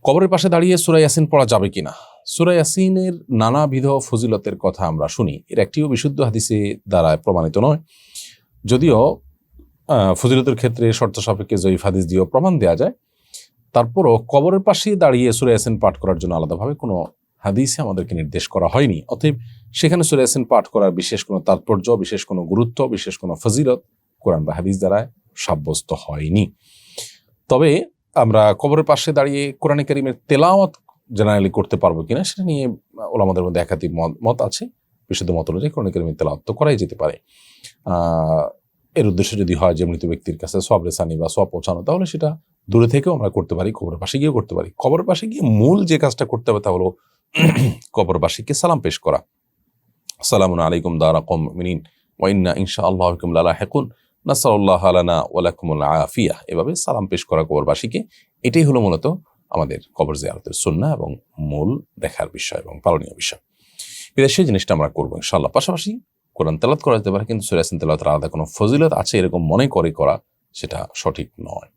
কবরের পাশে দাঁড়িয়ে সূরা ইয়াসিন পড়া যাবে কিনা? সূরা ইয়াসিনের নানাবিধ ফজিলতের কথা আমরা শুনি, এর একটিও বিশুদ্ধ হাদিসে দ্বারা প্রমাণিত নয়। যদিও ফজিলতের ক্ষেত্রে শর্ত সাপেক্ষে জয়ীফ হাদিস দিয়েও প্রমাণ দেওয়া যায়, তারপরও কবরের পাশে দাঁড়িয়ে সূরা ইয়াসিন পাঠ করার জন্য আলাদাভাবে কোনো হাদিসে আমাদেরকে নির্দেশ করা হয়নি। অতএব সেখানে সূরা ইয়াসিন পাঠ করার বিশেষ কোনো তাৎপর্য, বিশেষ কোনো গুরুত্ব, বিশেষ কোনো ফজিলত কোরআন বা হাদিস দ্বারা সাব্যস্ত হয়নি। তবে আমরা কবরের পাশে দাঁড়িয়ে কোরআনে কারীমের তেলাওয়াত জেনারেলি করতে পারবো কিনা সেটা নিয়ে ওলামাদের মধ্যে একাধিক মত আছে। বিশুদ্ধ মত অনুযায়ী কোরআনে কারীমের তেলাওয়াত তো করাই যেতে পারে। এর উদ্দেশ্য যদি হয় যে মৃত ব্যক্তির কাছে সওয়াব রেসানি বা সওয়াব পৌঁছানো, তাহলে সেটা দূরে থেকেও আমরা করতে পারি, কবরের পাশে গিয়েও করতে পারি। কবরের পাশে গিয়ে মূল যে কাজটা করতে হবে তা হলো কবরবাসীকে সালাম পেশ করা। আসসালামু আলাইকুম দারা কওম মুমিনিন ওয়া ইন্না ইনশাআল্লাহু বিকুম লালাহিকুন নাসাল্লাহু লানা ওয়া লাকুমুল আফিয়া। এভাবে সালাম পেশ করা কবরবাসীকে, এটাই হলো মূলত আমাদের কবর জিয়ারতের সুন্নাহ এবং মূল দেখার বিষয় এবং পালনীয় বিষয়। বিদেশে জিনিসটা আমরা করবো ইনশাআল্লাহ। পাশাপাশি কোরআন তেলাওয়াত করা যেতে পারে, কিন্তু সূরা ইয়াসিন তেলাওয়াতের আলাদা কোনো ফজিলত আছে এরকম মনে করে করা সেটা সঠিক নয়।